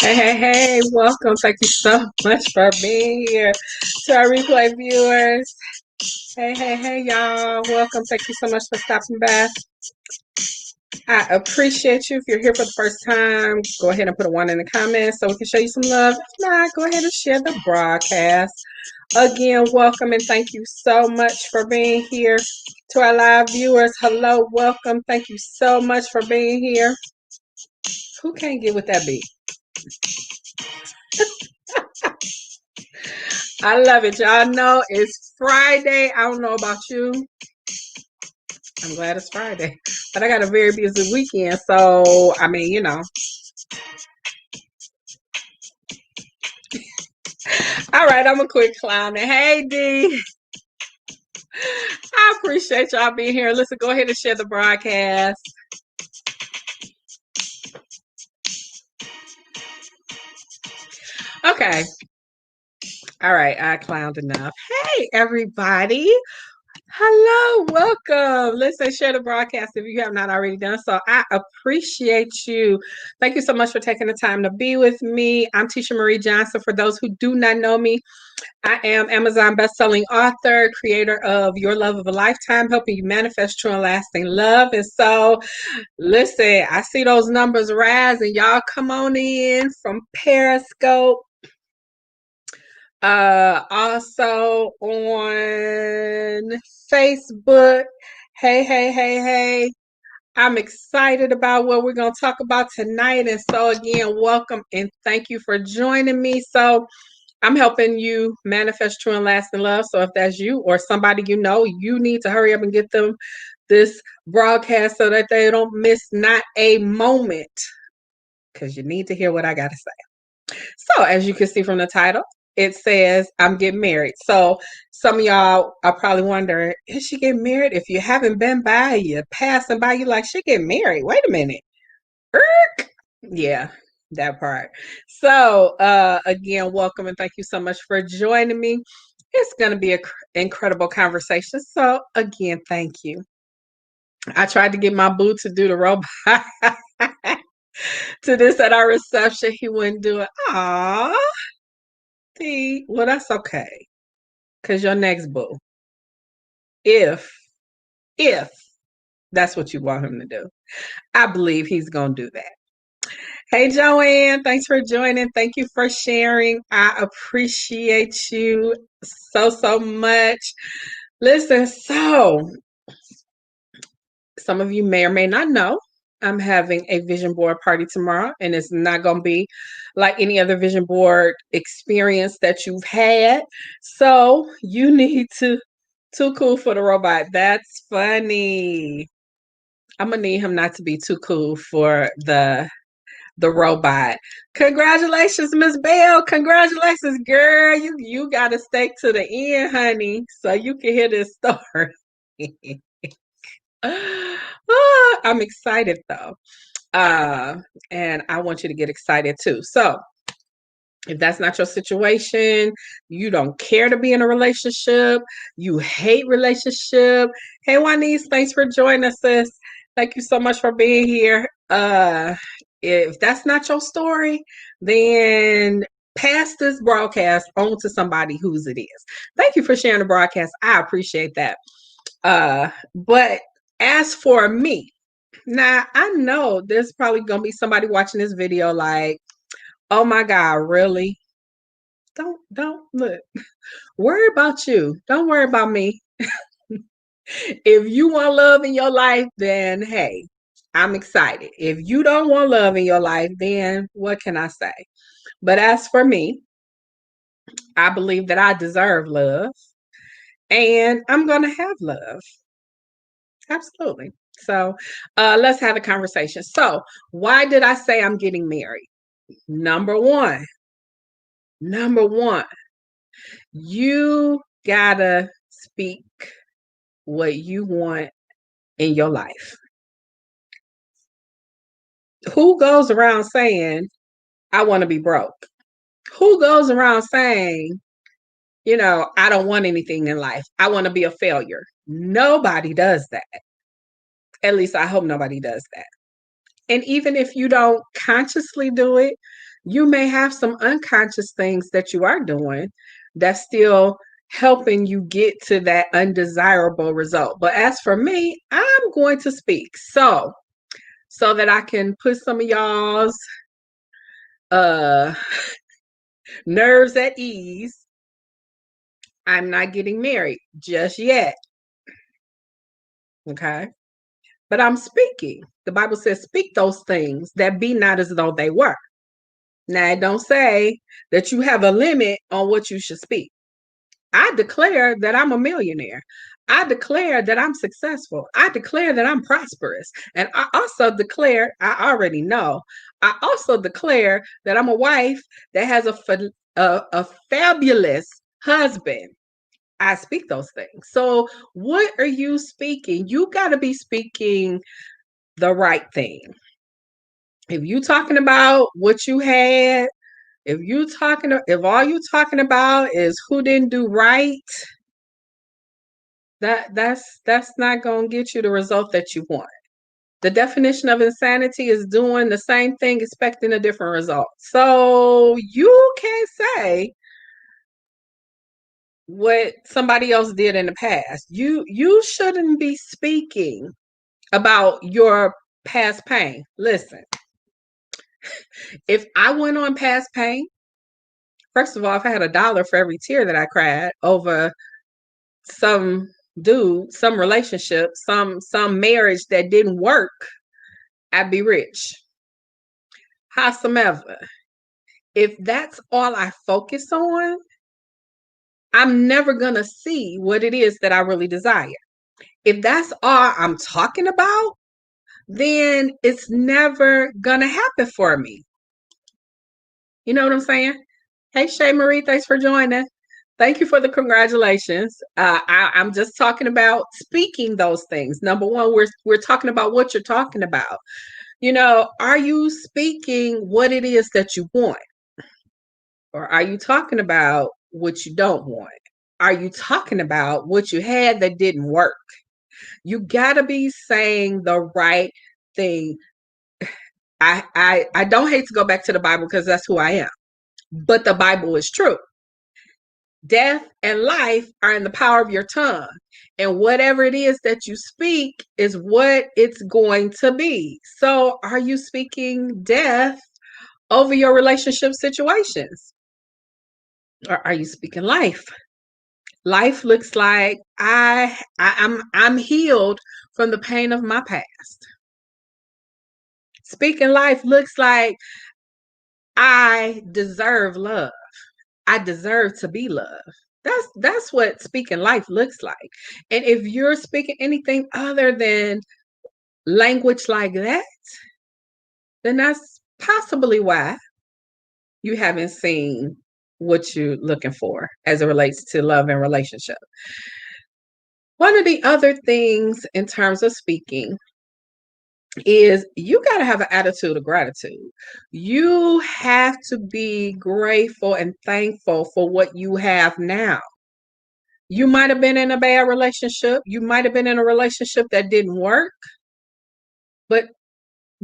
Hey, welcome. Thank you so much for being here to our replay viewers. Hey, y'all. Welcome. Thank you so much for stopping by. I appreciate you. If you're here for the first time, go ahead and put a 1 in the comments so we can show you some love. If not, go ahead and share the broadcast. Again, welcome and thank you so much for being here. To our live viewers, hello, welcome. Thank you so much for being here. Who can't get with that beat? I love it. Y'all know it's Friday. I don't know about you. I'm glad it's Friday. But I got a very busy weekend. So, I mean, you know. All right, I'm a quick clowning. Hey, D. I appreciate y'all being here. Listen, go ahead and share the broadcast. Okay. All right, I clowned enough. Hey, everybody. Hello, welcome. Listen, share the broadcast if you have not already done so. I appreciate you. Thank you so much for taking the time to be with me. I'm Tisha Marie Johnson. For those who do not know me, I am Amazon bestselling author, creator of Your Love of a Lifetime, helping you manifest true and lasting love. And so, listen, I see those numbers rising. Y'all come on in from Periscope. Also on Facebook. Hey. I'm excited about what we're going to talk about tonight. And so again, welcome and thank you for joining me. So I'm helping you manifest true and lasting love. So if that's you or somebody you know, you need to hurry up and get them this broadcast so that they don't miss not a moment, because you need to hear what I got to say. So as you can see from the title, it says I'm getting married. So some of y'all are probably wondering, is she getting married? If you haven't been by, you're passing by, you like, she getting married. Wait a minute. Yeah, that part. So again, welcome and thank you so much for joining me. It's going to be an incredible conversation. So again, thank you. I tried to get my boo to do the robot to this at our reception. He wouldn't do it. Aww. See, well, that's okay. Because your next boo, if that's what you want him to do, I believe he's going to do that. Hey, Joanne, thanks for joining. Thank you for sharing. I appreciate you so much. Listen, so some of you may or may not know, I'm having a vision board party tomorrow, and it's not going to be like any other vision board experience that you've had. So you need to, too cool for the robot. That's funny. I'm going to need him not to be too cool for the robot. Congratulations, Miss Bell. Congratulations, girl. You got to stay to the end, honey, so you can hear this story. I'm excited though. And I want you to get excited too. So if that's not your situation, you don't care to be in a relationship, you hate relationship. Hey, Juanice, thanks for joining us, sis. Thank you so much for being here. If that's not your story, then pass this broadcast on to somebody whose it is. Thank you for sharing the broadcast. I appreciate that. But as for me, now I know there's probably gonna be somebody watching this video like, oh my God, really? Don't look. Worry about you. Don't worry about me. If you want love in your life, then hey, I'm excited. If you don't want love in your life, then what can I say? But as for me, I believe that I deserve love and I'm going to have love. Absolutely. So let's have a conversation. So, why did I say I'm getting married? Number one, You gotta speak what you want in your life. Who goes around saying, I want to be broke? Who goes around saying, I don't want anything in life. I want to be a failure. Nobody does that. At least I hope nobody does that. And even if you don't consciously do it, you may have some unconscious things that you are doing that's still helping you get to that undesirable result. But as for me, I'm going to speak so that I can put some of y'all's uh nerves at ease. I'm not getting married just yet. Okay. But I'm speaking. The Bible says, speak those things that be not as though they were. Now, it don't say that you have a limit on what you should speak. I declare that I'm a millionaire. I declare that I'm successful. I declare that I'm prosperous. And I also declare, I already know, I also declare that I'm a wife that has a fabulous husband. I speak those things. So, what are you speaking? You got to be speaking the right thing. If you talking about what you had, if all you talking about is who didn't do right, that's not going to get you the result that you want. The definition of insanity is doing the same thing expecting a different result. So you can't say what somebody else did in the past. You shouldn't be speaking about your past pain. Listen, if I went on past pain, first of all, if I had $1 for every tear that I cried over some dude, some relationship, some marriage that didn't work, I'd be rich. Howsoever, if that's all I focus on, I'm never gonna see what it is that I really desire. If that's all I'm talking about, then it's never gonna happen for me. You know what I'm saying? Hey, Shay Marie, thanks for joining. Thank you for the congratulations. I'm just talking about speaking those things. Number one, we're talking about what you're talking about. Are you speaking what it is that you want? Or are you talking about what you don't want? Are you talking about what you had that didn't work? You got to be saying the right thing. I don't hate to go back to the Bible because that's who I am. But the Bible is true. Death and life are in the power of your tongue. And whatever it is that you speak is what it's going to be. So are you speaking death over your relationship situations? Or are you speaking life? Life looks like I'm healed from the pain of my past. Speaking life looks like I deserve love. I deserve to be loved. That's what speaking life looks like. And if you're speaking anything other than language like that, then that's possibly why you haven't seen what you're looking for as it relates to love and relationship. One of the other things in terms of speaking is you got to have an attitude of gratitude. You have to be grateful and thankful for what you have now. You might have been in a bad relationship. You might have been in a relationship that didn't work, but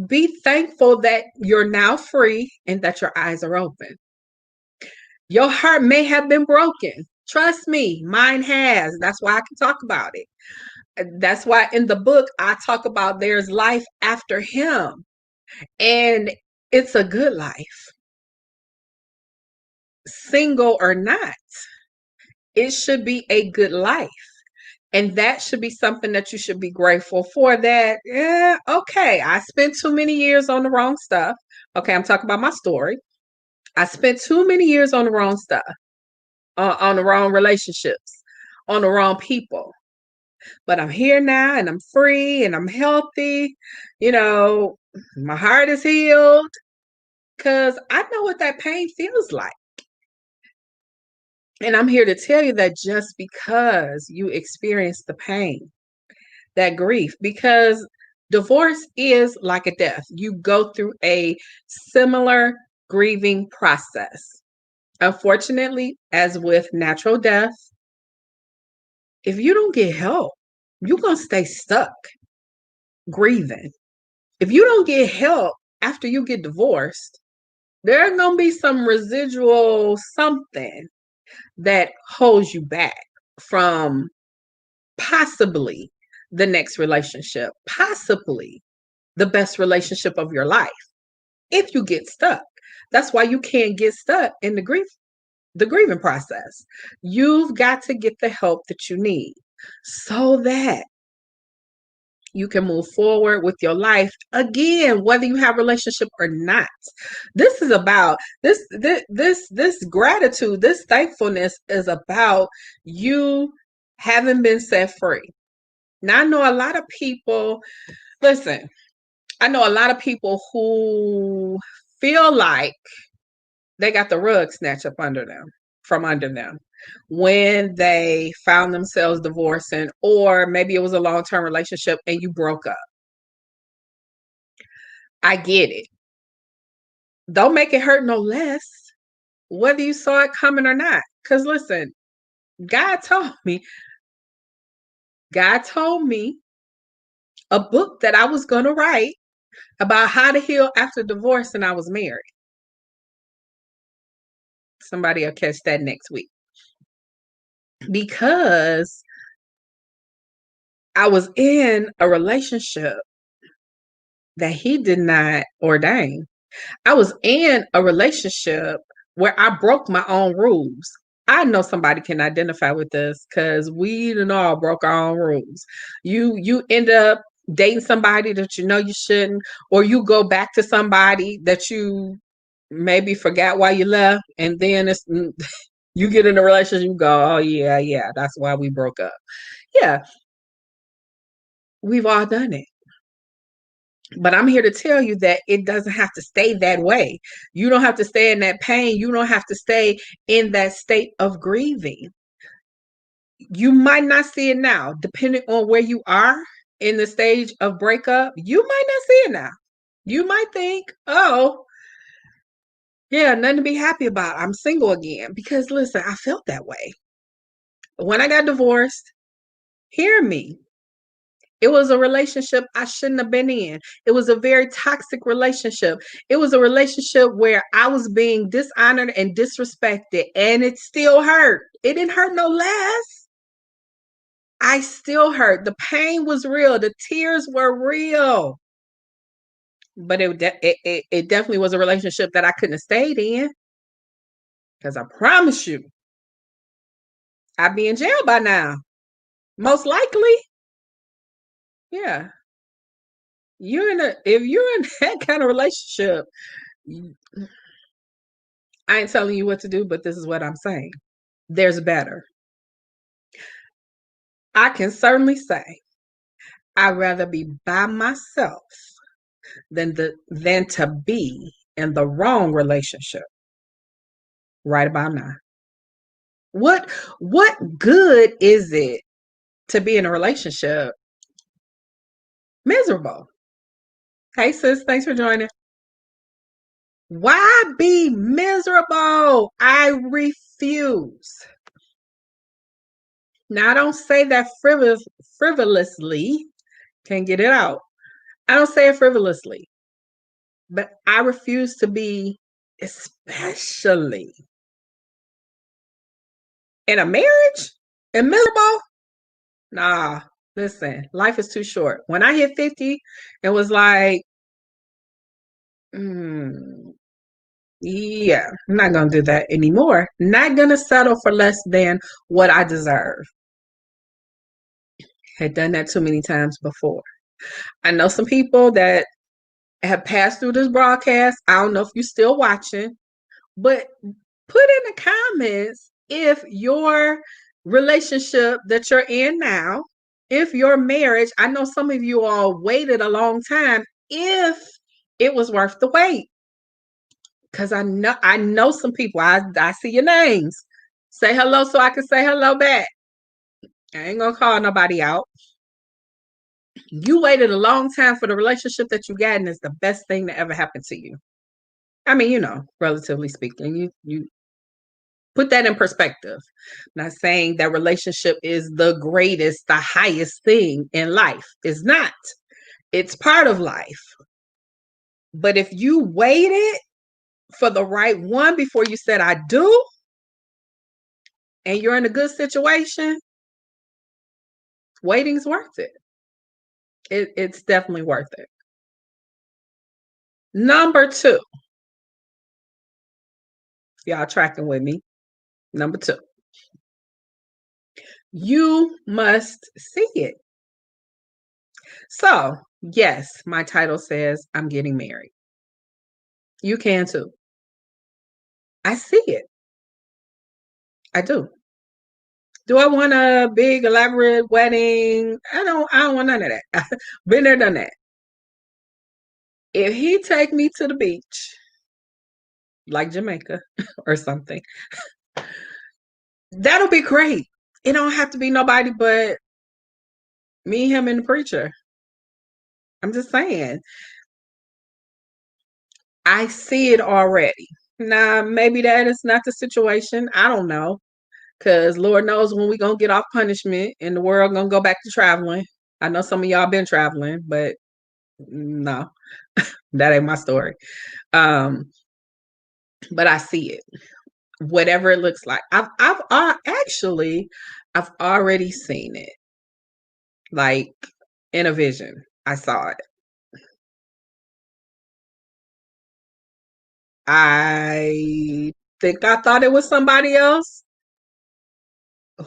be thankful that you're now free and that your eyes are open. Your heart may have been broken. Trust me, mine has. That's why I can talk about it. That's why in the book I talk about there's life after him, and it's a good life. Single or not, it should be a good life. And that should be something that you should be grateful for. That, okay, I spent too many years on the wrong stuff. Okay, I'm talking about my story. I spent too many years on the wrong stuff, on the wrong relationships, on the wrong people. But I'm here now and I'm free and I'm healthy. My heart is healed because I know what that pain feels like. And I'm here to tell you that just because you experience the pain, that grief, because divorce is like a death. You go through a similar grieving process. Unfortunately, as with natural death, if you don't get help, you're going to stay stuck grieving. If you don't get help after you get divorced, there's going to be some residual something that holds you back from possibly the next relationship, possibly the best relationship of your life if you get stuck. That's why you can't get stuck in the grieving process. You've got to get the help that you need so that you can move forward with your life again, whether you have a relationship or not. This is about this gratitude, this thankfulness is about you having been set free. Now I know a lot of people, listen, I know a lot of people who feel like they got the rug snatched up under them from under them when they found themselves divorcing, or maybe it was a long-term relationship and you broke up. I get it. Don't make it hurt no less, whether you saw it coming or not. Because listen, God told me, God told me a book that I was going to write about how to heal after divorce, and I was married. Somebody will catch that next week. Because I was in a relationship that he did not ordain. I was in a relationship where I broke my own rules. I know somebody can identify with this because we done all broke our own rules. You end up dating somebody that you know you shouldn't, or you go back to somebody that you maybe forgot why you left, and then it's you get in a relationship, you go, oh yeah, that's why we broke up. Yeah, we've all done it. But I'm here to tell you that it doesn't have to stay that way. You don't have to stay in that pain. You don't have to stay in that state of grieving. You might not see it now, depending on where you are in the stage of breakup. You might not see it now. You might think, oh, yeah, nothing to be happy about. I'm single again. Because listen, I felt that way. When I got divorced, hear me. It was a relationship I shouldn't have been in. It was a very toxic relationship. It was a relationship where I was being dishonored and disrespected, and it still hurt. It didn't hurt no less. I still hurt. The pain was real. The tears were real. But it definitely was a relationship that I couldn't have stayed in, because I promise you, I'd be in jail by now. Most likely. Yeah. If you're in that kind of relationship, I ain't telling you what to do, but this is what I'm saying. There's better. I can certainly say I'd rather be by myself than to be in the wrong relationship right about now. What good is it to be in a relationship miserable? Hey sis, thanks for joining. Why be miserable? I refuse. Now I don't say that frivolously. Can't get it out. I don't say it frivolously, but I refuse to be, especially in a marriage and miserable. Nah, listen, life is too short. When I hit 50, it was like, yeah, I'm not going to do that anymore. Not going to settle for less than what I deserve. Had done that too many times before. I know some people that have passed through this broadcast. I don't know if you're still watching, but put in the comments if your relationship that you're in now, if your marriage, I know some of you all waited a long time, if it was worth the wait. Because I know some people, I see your names. Say hello so I can say hello back. I ain't gonna call nobody out. You waited a long time for the relationship that you got, and it's the best thing that ever happened to you. I mean, relatively speaking, you put that in perspective. I'm not saying that relationship is the greatest, the highest thing in life. It's not. It's part of life. But if you waited for the right one before you said I do, and you're in a good situation, waiting's worth it. It's definitely worth it. Number two, y'all tracking with me. Number two, you must see it. So, yes, my title says I'm getting married. You can too. I see it. I do. Do I want a big elaborate wedding? I don't want none of that. Been there, done that. If he take me to the beach, like Jamaica or something, that'll be great. It don't have to be nobody but me, him, and the preacher. I'm just saying. I see it already. Now, maybe that is not the situation. I don't know. Because Lord knows when we going to get off punishment and the world going to go back to traveling. I know some of y'all been traveling, but no, that ain't my story. Um, but I see it, whatever it looks like. I've already seen it, like in a vision. I saw it. I think I thought it was somebody else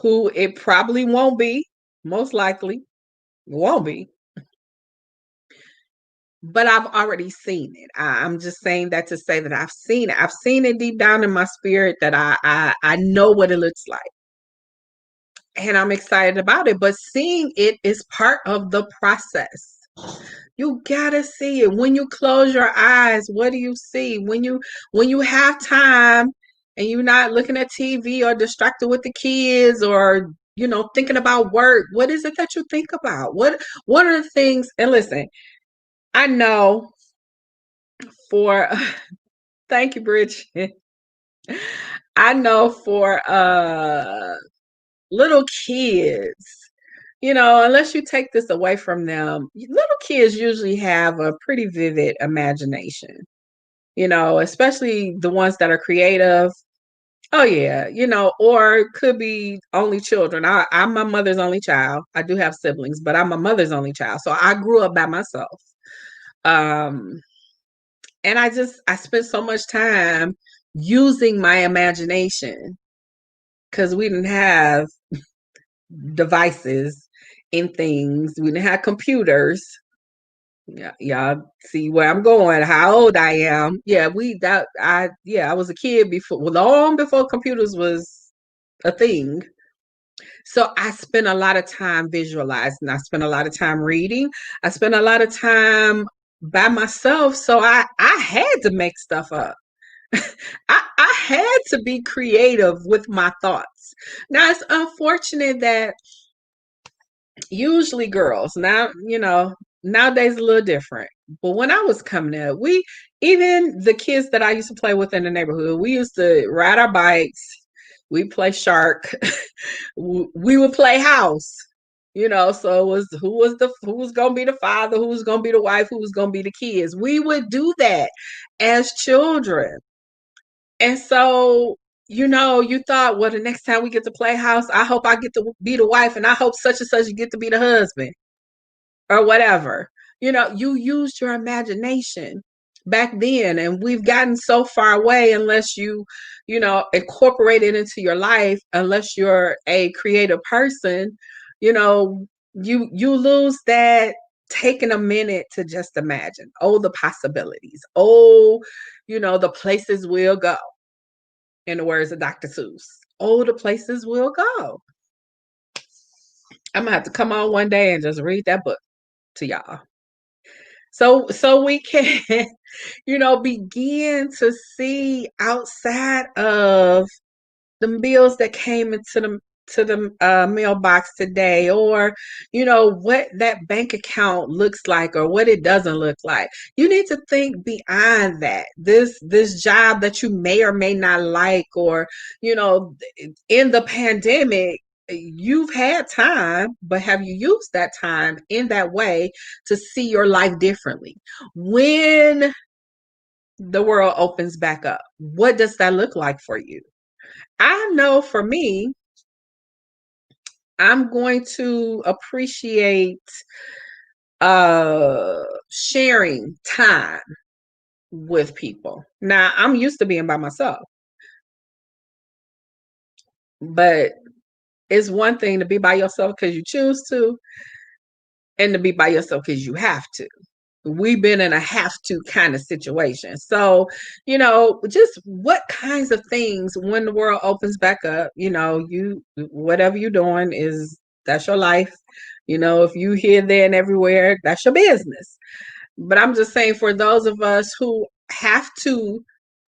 who it probably won't be, most likely won't be. But I've already seen it. I'm just saying that to say that I've seen it. I've seen it deep down in my spirit that I know what it looks like. And I'm excited about it. But seeing it is part of the process. You gotta see it. When you close your eyes, what do you see? When you have time and you're not looking at TV or distracted with the kids or thinking about work, what is it that you think about? What are the things? And listen, I know for thank you, Bridget. I know for little kids, unless you take this away from them, little kids usually have a pretty vivid imagination, especially the ones that are creative. Oh yeah, or it could be only children. I'm my mother's only child. I do have siblings, but I'm my mother's only child. So I grew up by myself. Um, and I spent so much time using my imagination because we didn't have devices and things. We didn't have computers. Yeah, y'all see where I'm going, how old I am. Yeah, I was a kid before, well, long before computers was a thing. So I spent a lot of time visualizing. I spent a lot of time reading. I spent a lot of time by myself. So I had to make stuff up. I had to be creative with my thoughts. Now it's unfortunate that usually girls now, nowadays a little different. But when I was coming up, even the kids that I used to play with in the neighborhood, we used to ride our bikes, we play shark, we would play house. So it was who was gonna be the father, who was gonna be the wife, who was gonna be the kids. We would do that as children. And so, you thought, well, the next time we get to play house, I hope I get to be the wife, and I hope such and such you get to be the husband or whatever. You used your imagination back then, and we've gotten so far away unless incorporate it into your life, unless you're a creative person, you know, you lose that taking a minute to just imagine. Oh, the possibilities. Oh, the places we'll go, in the words of Dr. Seuss. Oh, the places we'll go. I'm gonna have to come on one day and just read that book to y'all. So we can, begin to see outside of the bills that came into the mailbox today, or what that bank account looks like or what it doesn't look like. You need to think beyond that. This job that you may or may not like, or in the pandemic, you've had time, but have you used that time in that way to see your life differently? When the world opens back up, what does that look like for you? I know for me, I'm going to appreciate sharing time with people. Now, I'm used to being by myself, but it's one thing to be by yourself because you choose to, and to be by yourself because you have to. We've been in a have to kind of situation. So, just what kinds of things when the world opens back up, you whatever you're doing that's your life. If you here, there, and everywhere, that's your business. But I'm just saying, for those of us who have to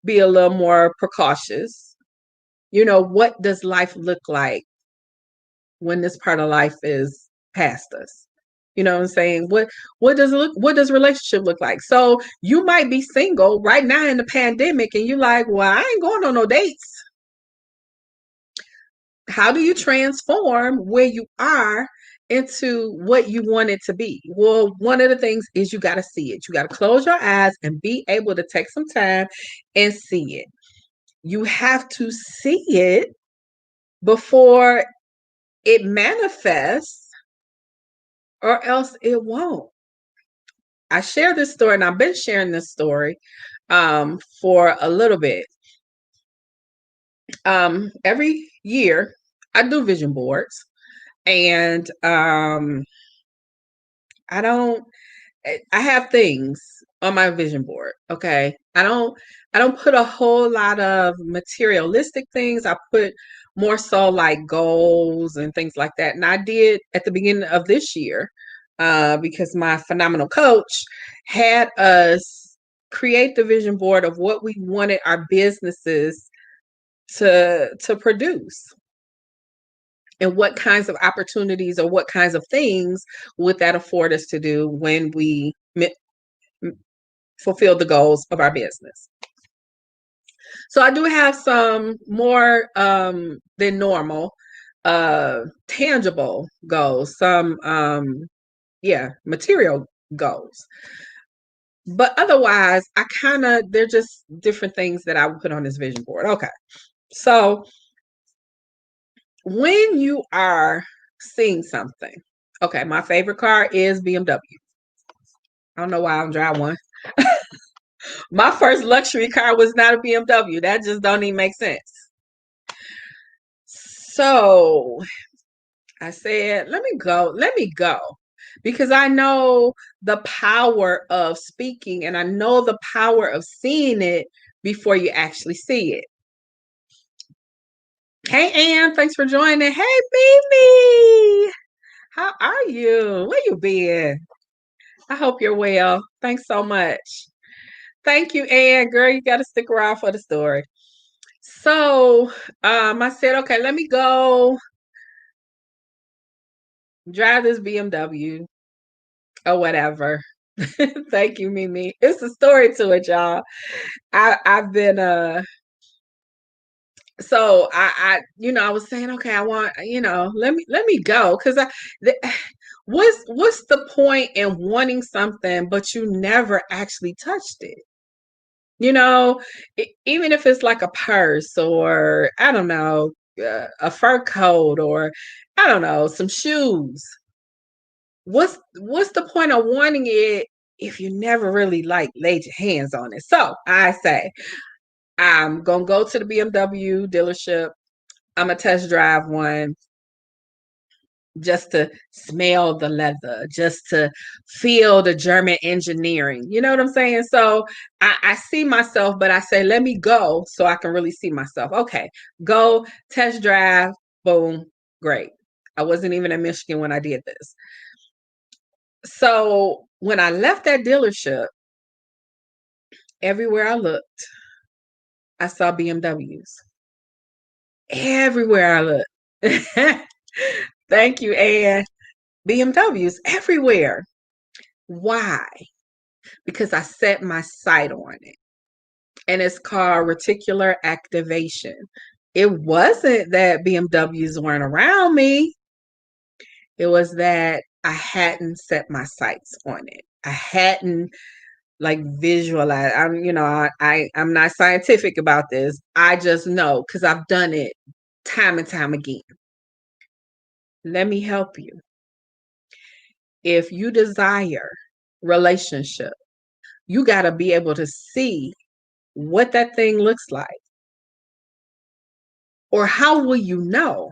be a little more precautious, what does life look like when this part of life is past us? You know what I'm saying? What does relationship look like? So you might be single right now in the pandemic and you're like, well, I ain't going on no dates. How do you transform where you are into what you want it to be? Well, one of the things is you got to see it. You got to close your eyes and be able to take some time and see it. You have to see it before it manifests, or else it won't. I share this story, and I've been sharing this story for a little bit. Every year, I do vision boards, and I don't. I have things on my vision board. Okay, I don't put a whole lot of materialistic things. I put more so like goals and things like that. And I did at the beginning of this year, because my phenomenal coach had us create the vision board of what we wanted our businesses to produce, and what kinds of opportunities or what kinds of things would that afford us to do when we fulfill the goals of our business. So I do have some more than normal tangible goals, some material goals. But otherwise, they're just different things that I would put on this vision board. Okay. So when you are seeing something, okay, my favorite car is BMW. I don't know why I don't drive one. My first luxury car was not a BMW. That just don't even make sense. So I said, let me go. Because I know the power of speaking, and I know the power of seeing it before you actually see it. Hey, Ann, thanks for joining. Hey, Mimi, how are you? Where you been? I hope you're well. Thanks so much. Thank you, Ann. Girl, you got to stick around for the story. So I said, okay, let me go drive this BMW or whatever. Thank you, Mimi. It's a story to it, y'all. I've been so I was saying, okay, I want, let me go, because what's the point in wanting something but you never actually touched it? Even if it's like a purse, or I don't know, a fur coat, or I don't know, some shoes. What's the point of wanting it if you never really like laid your hands on it? So I say, I'm gonna go to the BMW dealership. I'm gonna test drive one, just to smell the leather, just to feel the German engineering. You know what I'm saying? So I see myself, but I say, let me go so I can really see myself. Okay, go test drive, boom, great. I wasn't even in Michigan when I did this. So when I left that dealership, everywhere I looked, I saw BMWs. everywhere I look. Thank you, Ann. BMWs everywhere. Why? Because I set my sight on it. And it's called reticular activation. It wasn't that BMWs weren't around me. It was that I hadn't set my sights on it. I hadn't like visualized. I'm not scientific about this. I just know because I've done it time and time again. Let me help you. If you desire relationship, you got to be able to see what that thing looks like. Or how will you know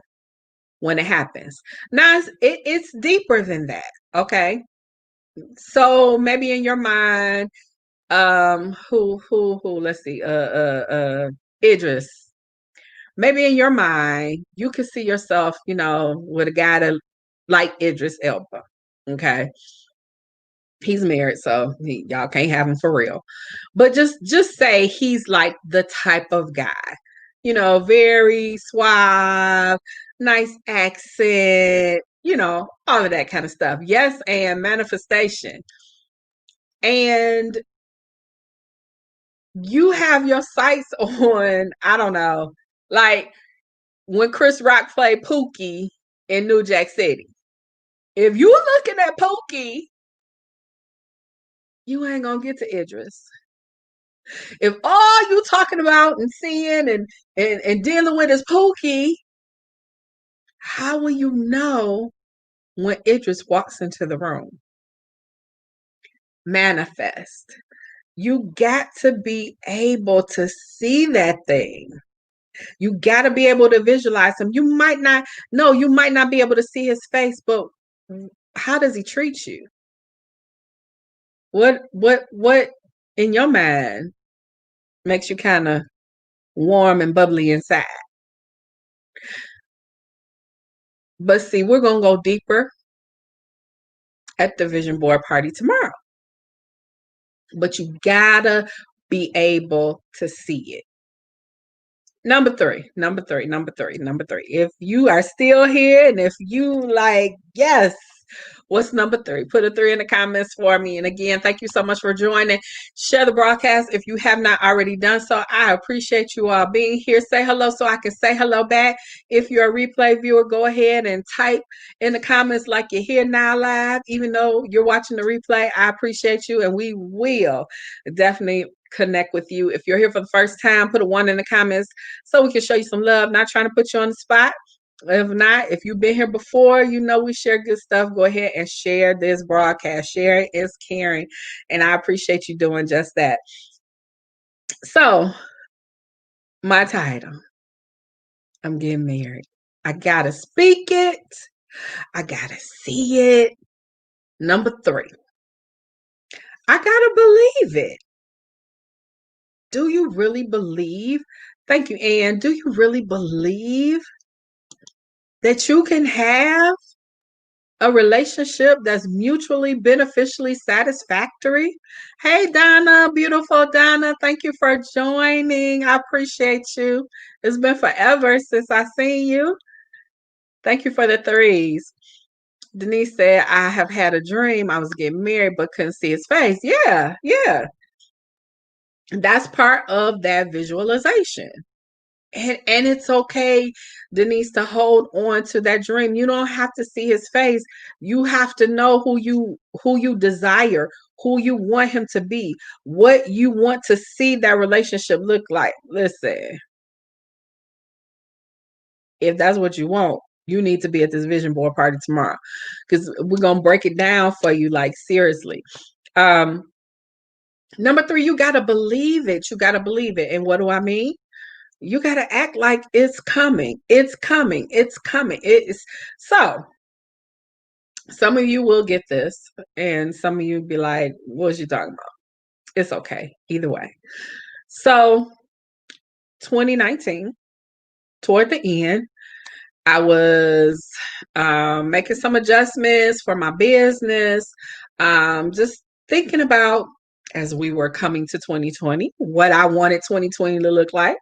when it happens? Now, it's deeper than that, okay? So maybe in your mind, let's see, Idris. Maybe in your mind, you could see yourself, with a guy that like Idris Elba, okay? He's married, so y'all can't have him for real. But just say he's like the type of guy, very suave, nice accent, all of that kind of stuff. Yes, and manifestation. And you have your sights on, I don't know, like when Chris Rock played Pookie in New Jack City. If you looking at Pookie, you ain't gonna get to Idris. If all you talking about and seeing and dealing with is Pookie, how will you know when Idris walks into the room? Manifest. You got to be able to see that thing. You got to be able to visualize him. You might not be able to see his face, but how does he treat you? What in your mind makes you kind of warm and bubbly inside? But see, we're going to go deeper at the vision board party tomorrow. But you gotta be able to see it. Number three. If you are still here and if you like, yes, what's number three? Put a three in the comments for me. And again, thank you so much for joining. Share the broadcast if you have not already done so. I appreciate you all being here. Say hello so I can say hello back. If you're a replay viewer, go ahead and type in the comments like you're here now live. Even though you're watching the replay, I appreciate you. And we will definitely connect with you. If you're here for the first time, put a one in the comments so we can show you some love. Not trying to put you on the spot. If not, if you've been here before, we share good stuff. Go ahead and share this broadcast. Sharing is caring. And I appreciate you doing just that. So, my title, I'm getting married. I got to speak it. I got to see it. Number three, I got to believe it. Do you really believe? Thank you, Ann. Do you really believe that you can have a relationship that's mutually beneficially satisfactory? Hey, Donna, beautiful Donna. Thank you for joining. I appreciate you. It's been forever since I seen you. Thank you for the threes. Denise said, I have had a dream I was getting married but couldn't see his face. Yeah. That's part of that visualization. And it's okay, Denise, to hold on to that dream. You don't have to see his face. You have to know who you desire, who you want him to be, what you want to see that relationship look like. Listen, if that's what you want, you need to be at this vision board party tomorrow because we're gonna break it down for you, like seriously. Number three, you gotta believe it. You gotta believe it. And what do I mean? You got to act like it's coming. It's coming. It's coming. It's so. Some of you will get this, and some of you be like, "What you talking about?" It's okay, either way. So, 2019, toward the end, I was making some adjustments for my business. Just thinking about as we were coming to 2020, what I wanted 2020 to look like.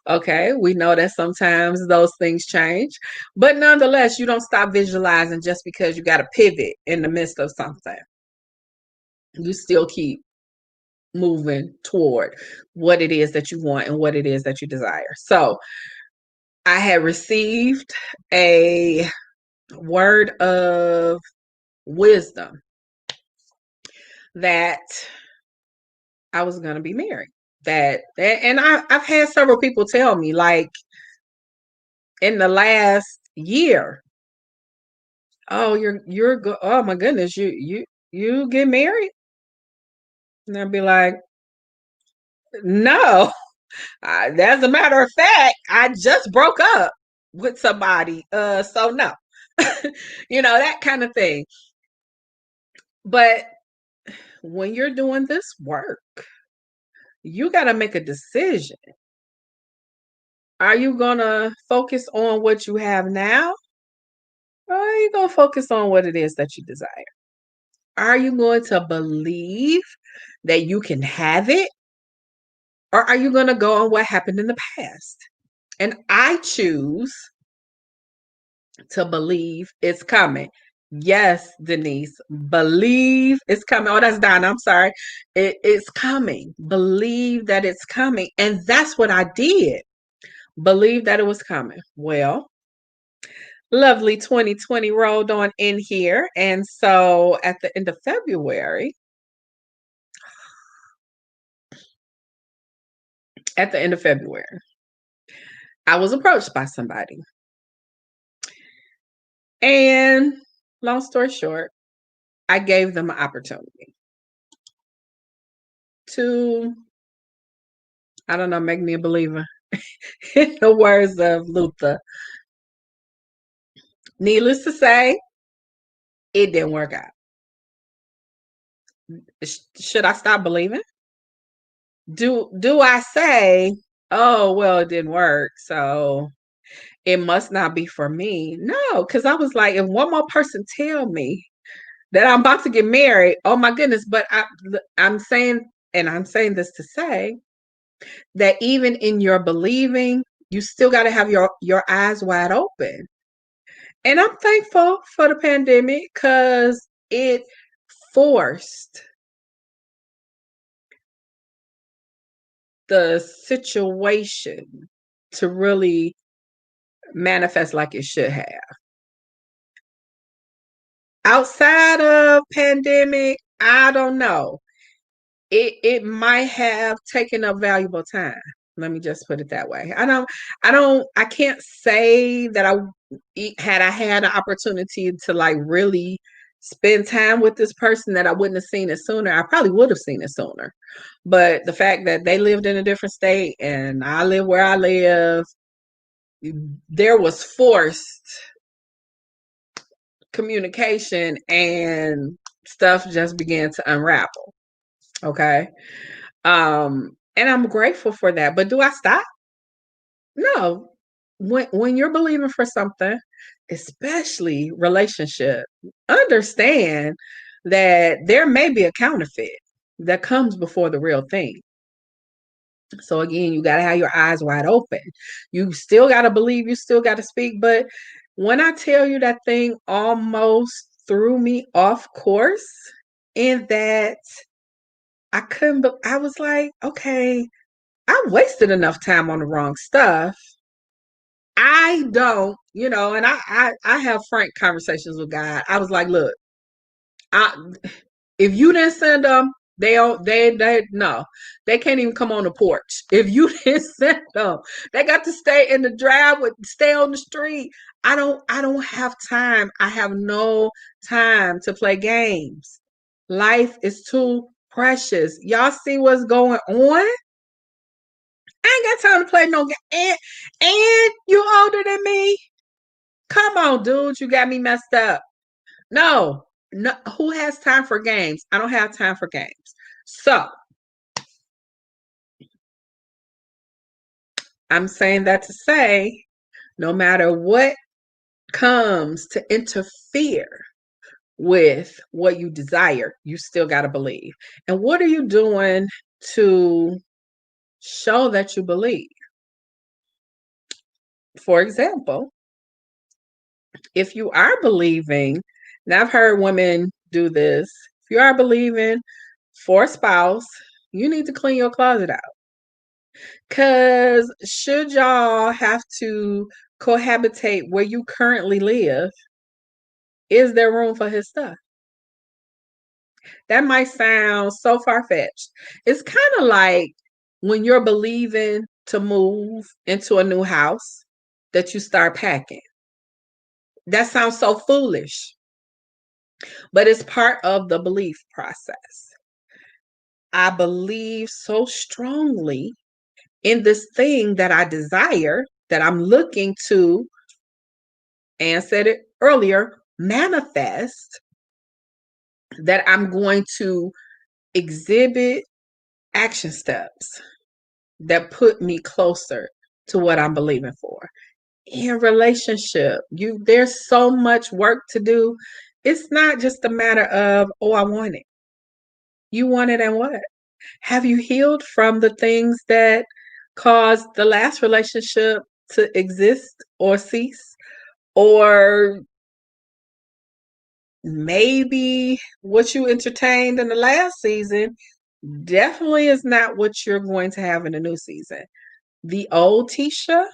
Okay, we know that sometimes those things change, but nonetheless, you don't stop visualizing just because you got to pivot in the midst of something. You still keep moving toward what it is that you want and what it is that you desire. So, I had received a word of wisdom that I was going to be married. And I've had several people tell me, like, in the last year, oh, oh my goodness, you get married? And I'd be like, no. As a matter of fact, I just broke up with somebody. So no. That kind of thing. But when you're doing this work, you got to make a decision. Are you going to focus on what you have now? Or are you going to focus on what it is that you desire? Are you going to believe that you can have it? Or are you going to go on what happened in the past? And I choose to believe it's coming. Yes, Denise, believe it's coming. Oh, that's Donna. I'm sorry. It's coming. Believe that it's coming. And that's what I did. Believe that it was coming. Well, lovely 2020 rolled on in here. And so at the end of February, I was approached by somebody. And long story short, I gave them an opportunity to, I don't know, make me a believer. In the words of Luther. Needless to say, it didn't work out. Should I stop believing? Do I say, oh well, it didn't work, so it must not be for me? No, because I was like, if one more person tell me that I'm about to get married, oh my goodness. But I'm saying, and I'm saying this to say that even in your believing, you still got to have your eyes wide open. And I'm thankful for the pandemic because it forced the situation to really manifest like it should have. Outside of pandemic, I don't know. It might have taken up valuable time. Let me just put it that way. I can't say that I had an opportunity to like really spend time with this person that I wouldn't have seen it sooner. I probably would have seen it sooner. But the fact that they lived in a different state and I live where I live, there was forced communication and stuff just began to unravel. Okay. And I'm grateful for that. But do I stop? No. When you're believing for something, especially relationship, understand that there may be a counterfeit that comes before the real thing. So again, you got to have your eyes wide open. You still got to believe, you still got to speak. But when I tell you that thing almost threw me off course, in that I couldn't, I was like, okay, I wasted enough time on the wrong stuff. I don't, and I have frank conversations with God. I was like, look, I if you didn't send them, they no, they can't even come on the porch. If you didn't send them, they got to stay in the driveway, stay on the street. I don't have time. I have no time to play games. Life is too precious. Y'all see what's going on? I ain't got time to play no game. And you older than me? Come on, dude. You got me messed up. No, no. Who has time for games? I don't have time for games. So I'm saying that to say, no matter what comes to interfere with what you desire, you still got to believe. And what are you doing to show that you believe? For example, if you are believing, now I've heard women do this, if you are believing for a spouse, you need to clean your closet out. Because should y'all have to cohabitate where you currently live, is there room for his stuff? That might sound so far-fetched. It's kind of like when you're believing to move into a new house that you start packing. That sounds so foolish, but it's part of the belief process. I believe so strongly in this thing that I desire, that I'm looking to, and said it earlier, manifest, that I'm going to exhibit action steps that put me closer to what I'm believing for. In relationship, there's so much work to do. It's not just a matter of, oh, I want it. You want it, and what? Have you healed from the things that caused the last relationship to exist or cease? Or maybe what you entertained in the last season definitely is not what you're going to have in the new season. The old Tisha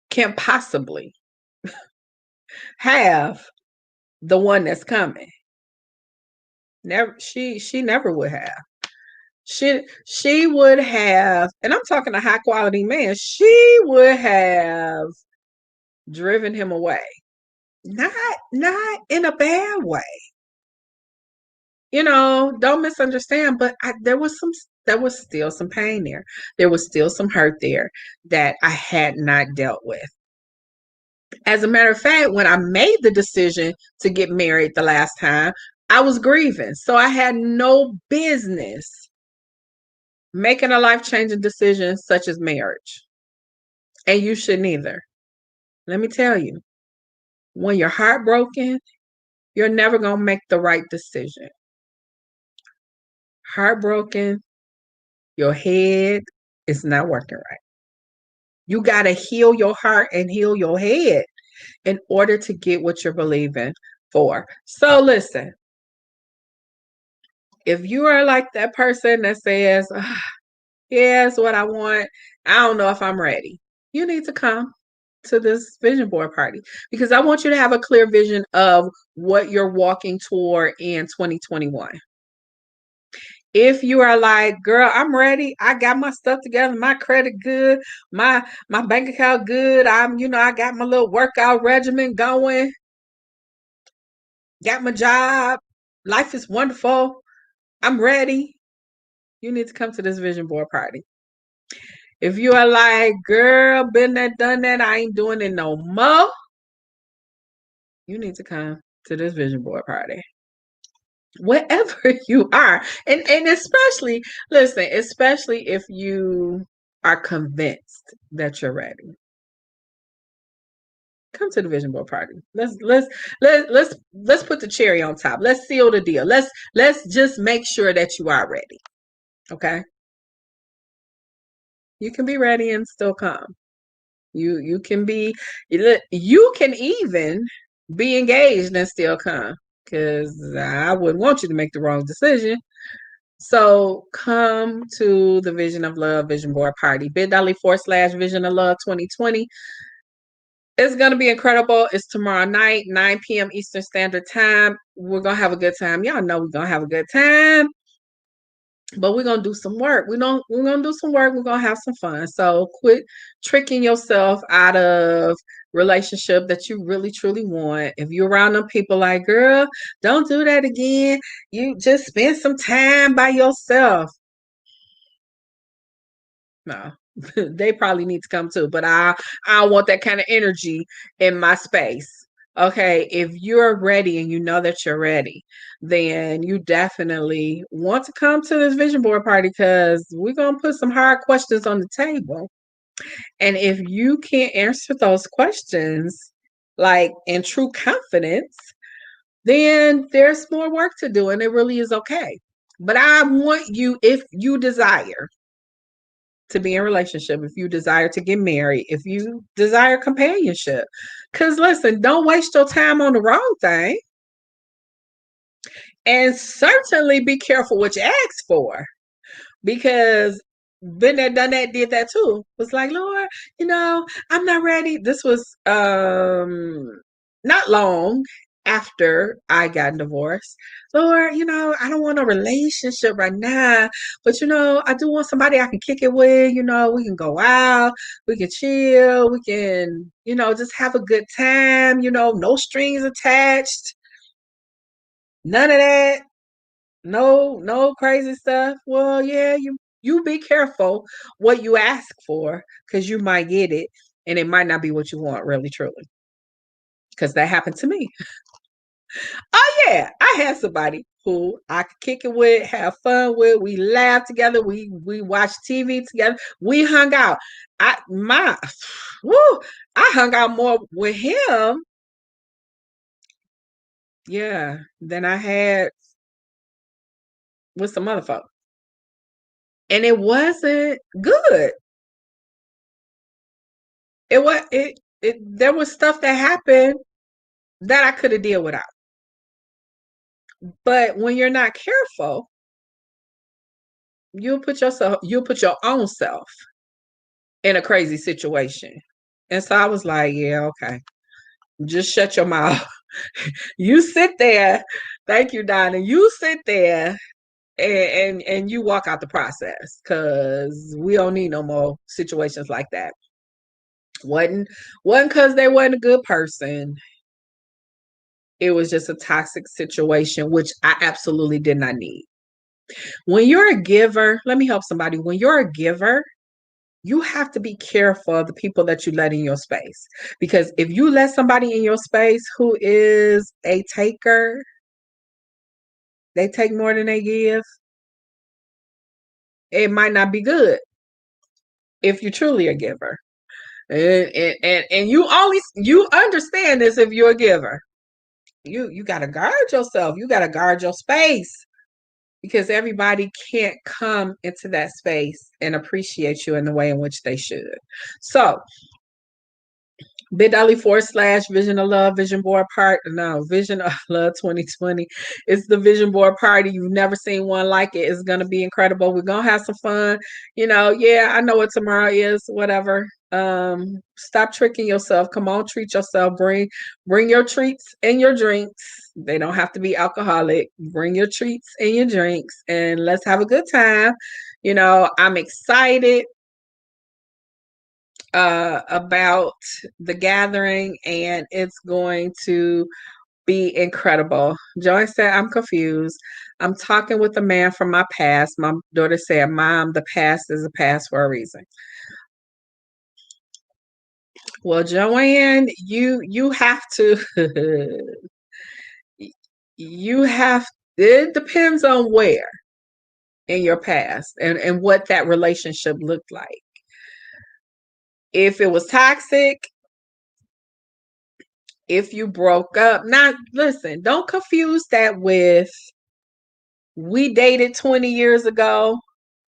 can't possibly have the one that's coming. Never, she never would have. She would have, and I'm talking a high quality man, she would have driven him away. Not in a bad way. Don't misunderstand, but there was still some pain there. There was still some hurt there that I had not dealt with. As a matter of fact, when I made the decision to get married the last time, I was grieving. So I had no business making a life-changing decision such as marriage. And you shouldn't either. Let me tell you, when you're heartbroken, you're never going to make the right decision. Heartbroken, your head is not working right. You got to heal your heart and heal your head in order to get what you're believing for. So listen, if you are like that person that says, yeah, it's what I want, I don't know if I'm ready, you need to come to this vision board party, because I want you to have a clear vision of what you're walking toward in 2021. If you are like, girl, I'm ready, I got my stuff together, my credit good, my bank account good, I got my little workout regimen going, got my job, life is wonderful, I'm ready, you need to come to this vision board party. If you are like, girl, been there, done that, I ain't doing it no more, you need to come to this vision board party. Wherever you are. And especially, listen, especially if you are convinced that you're ready. Come to the vision board party. Let's put the cherry on top. Let's seal the deal. Let's just make sure that you are ready. Okay? You can be ready and still come. You can even be engaged and still come, because I wouldn't want you to make the wrong decision. So come to the Vision of Love Vision Board Party, bit.ly/Vision of Love 2020. It's going to be incredible. It's tomorrow night, 9 p.m. Eastern Standard Time. We're going to have a good time. Y'all know we're going to have a good time. But we're going to do some work. We're going to do some work. We're going to have some fun. So quit tricking yourself out of relationship that you really, truly want. If you're around them people like, girl, don't do that again. You just spend some time by yourself. No, they probably need to come too. But I don't want that kind of energy in my space. Okay, if you're ready and you know that you're ready, then you definitely want to come to this vision board party, because we're going to put some hard questions on the table. And if you can't answer those questions, like in true confidence, then there's more work to do and it really is okay. But I want you, if you desire to be in a relationship, if you desire to get married, if you desire companionship, because listen, don't waste your time on the wrong thing. And certainly be careful what you ask for, because been there, done that, did that too. Was like, Lord, I'm not ready. This was not long after I got divorced. Lord, I don't want a relationship right now, but I do want somebody I can kick it with. We can go out, we can chill, we can, just have a good time. No strings attached, none of that. No crazy stuff. Well, yeah, you be careful what you ask for, because you might get it and it might not be what you want, really, truly. Because that happened to me. Oh yeah, I had somebody who I could kick it with, have fun with. We laughed together. We watched TV together. We hung out. I my, woo, I hung out more with him, yeah, than I had with some other folks, and it wasn't good. There was stuff that happened that I could have dealt without. But when you're not careful, you'll put your own self in a crazy situation. And so I was like, yeah, okay. Just shut your mouth. You sit there. Thank you, Donna. You sit there and you walk out the process, because we don't need no more situations like that. Wasn't because they wasn't a good person. It was just a toxic situation, which I absolutely did not need. When you're a giver, let me help somebody. When you're a giver, you have to be careful of the people that you let in your space. Because if you let somebody in your space who is a taker, they take more than they give, it might not be good if you're truly a giver. And you understand this if you're a giver. You gotta guard yourself. You gotta guard your space, because everybody can't come into that space and appreciate you in the way in which they should. So, bit.ly/Vision of Love Vision Board Part. No, Vision of Love 2020. It's the Vision Board Party. You've never seen one like it. It's going to be incredible. We're going to have some fun. Yeah, I know what tomorrow is, whatever. Stop tricking yourself. Come on, treat yourself. Bring your treats and your drinks. They don't have to be alcoholic. Bring your treats and your drinks, and let's have a good time. I'm excited about the gathering, and it's going to be incredible. Joy said, I'm confused. I'm talking with a man from my past. My daughter said, Mom, the past is a past for a reason. Well, Joanne, you have to you have it depends on where in your past and what that relationship looked like. If it was toxic, if you broke up, not listen, don't confuse that with we dated 20 years ago,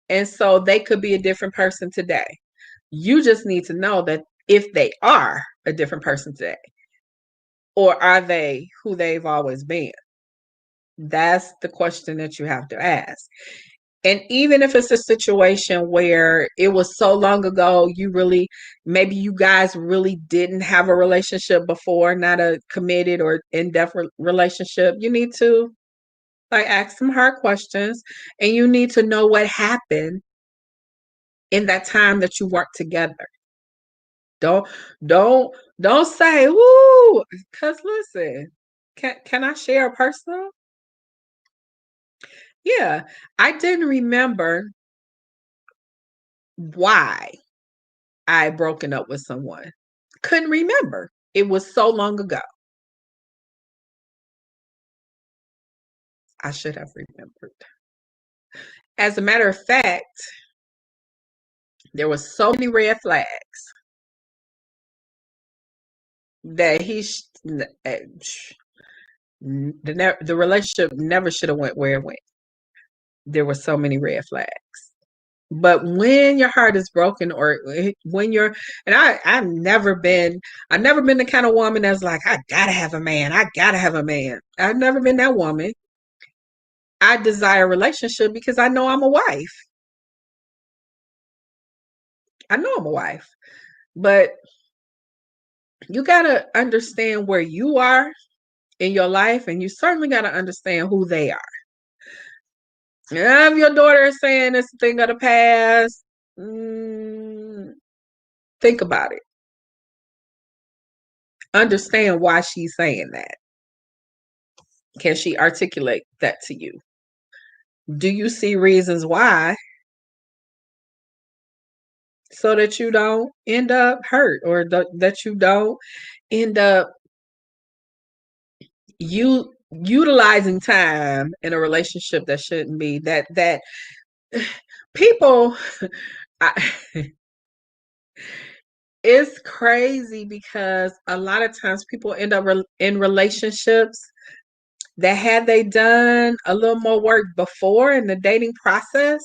and so they could be a different person today. You just need to know that if they are a different person today, or are they who they've always been? That's the question that you have to ask. And even if it's a situation where it was so long ago, maybe you guys really didn't have a relationship before, not a committed or in-depth relationship, you need to ask some hard questions, and you need to know what happened in that time that you worked together. Don't don't don't say, "Woo," because listen, can I share a personal? Yeah, I didn't remember why I had broken up with someone. Couldn't remember. It was so long ago. I should have remembered. As a matter of fact, there were so many red flags that the relationship never should have went where it went. There were so many red flags. But when your heart is broken, or when you're, and I've never been the kind of woman that's like, I gotta have a man. I gotta have a man. I've never been that woman. I desire a relationship because I know I'm a wife. I know I'm a wife. But you gotta understand where you are in your life, and you certainly gotta understand who they are. If your daughter is saying it's a thing of the past, think about it. Understand why she's saying that. Can she articulate that to you? Do you see reasons why, so that you don't end up hurt, or that you don't end up utilizing time in a relationship that shouldn't be? That people, I, it's crazy because a lot of times people end up in relationships that, had they done a little more work before in the dating process,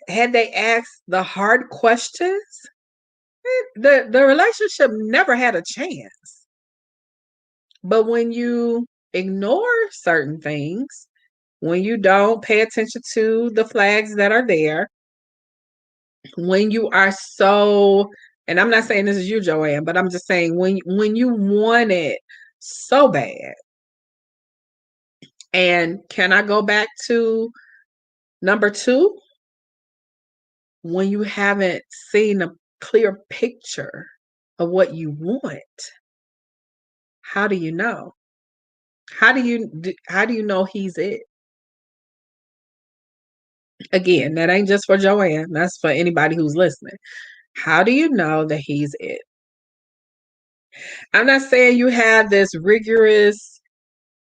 had they asked the hard questions, the relationship never had a chance. But when you ignore certain things, when you don't pay attention to the flags that are there, when you are so, and I'm not saying this is you, Joanne, but I'm just saying when you want it so bad. And can I go back to number 2? When you haven't seen a clear picture of what you want, how do you know? How do you know he's it? Again, that ain't just for Joanne. That's for anybody who's listening. How do you know that he's it? I'm not saying you have this rigorous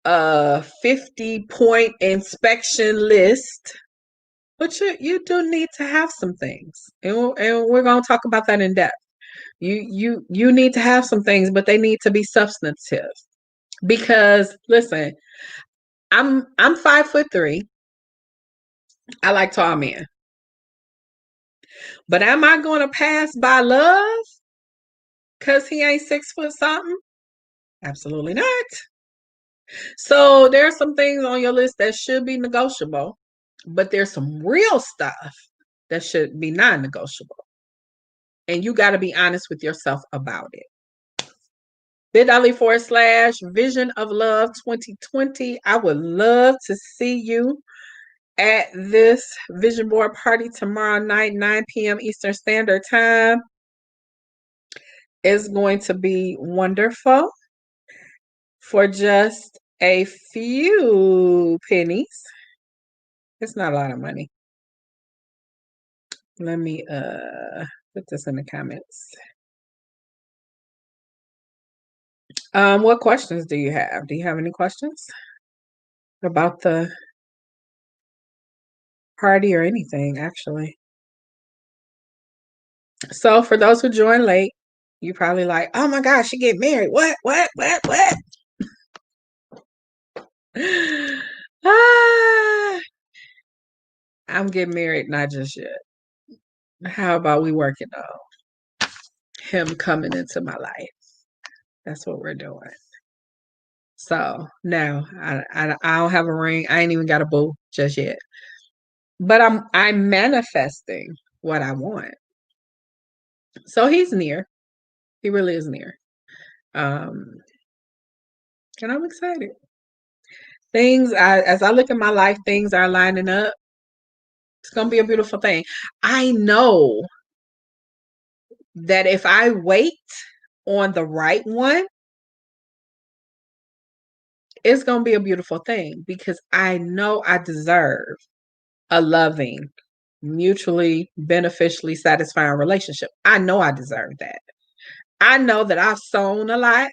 50-point inspection list, but you do need to have some things. And we're going to talk about that in depth. You need to have some things, but they need to be substantive. Because listen, I'm 5'3". I like tall men. But am I going to pass by love because he ain't 6 foot something? Absolutely not. So there's some things on your list that should be negotiable, but there's some real stuff that should be non-negotiable. And you got to be honest with yourself about it. bit.ly/Vision of Love 2020. I would love to see you at this vision board party tomorrow night, 9 p.m. Eastern Standard Time. It's going to be wonderful for just a few pennies. It's not a lot of money. Let me put this in the comments. What questions do you have? Do you have any questions about the party or anything, actually? So for those who join late, you probably like, oh my gosh, she get married. What? Ah, I'm getting married, not just yet. How about we work it out? Him coming into my life. That's what we're doing. So no, I don't have a ring. I ain't even got a boo just yet. But I'm manifesting what I want. So he's near. He really is near. And I'm excited. As I look at my life, things are lining up. It's gonna be a beautiful thing. I know that if I wait on the right one, it's gonna be a beautiful thing, because I know I deserve a loving, mutually beneficially satisfying relationship. I know I deserve that. I know that I've sown a lot.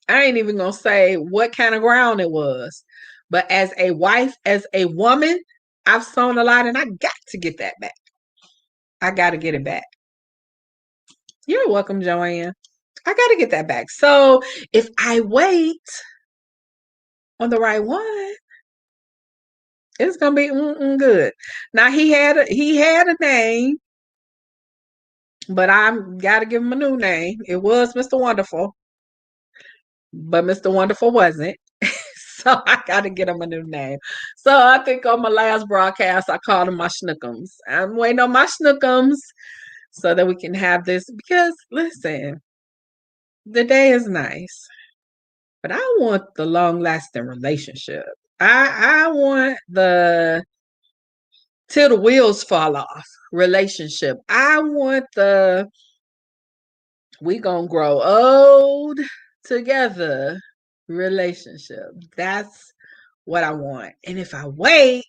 I ain't even gonna say what kind of ground it was, but as a wife, as a woman, I've sown a lot, and I got to get that back. I got to get it back. You're welcome, Joanne. I got to get that back. So if I wait on the right one, it's gonna be good. Now he had a name, but I'm gotta give him a new name. It was Mr. Wonderful, but Mr. Wonderful wasn't. So I gotta get him a new name. So I think on my last broadcast I called him my Schnookums. I'm waiting on my Schnookums so that we can have this because listen, the day is nice, but I want the long lasting relationship. I want the till the wheels fall off relationship. I want the we gonna grow old together relationship. That's what I want. And if I wait,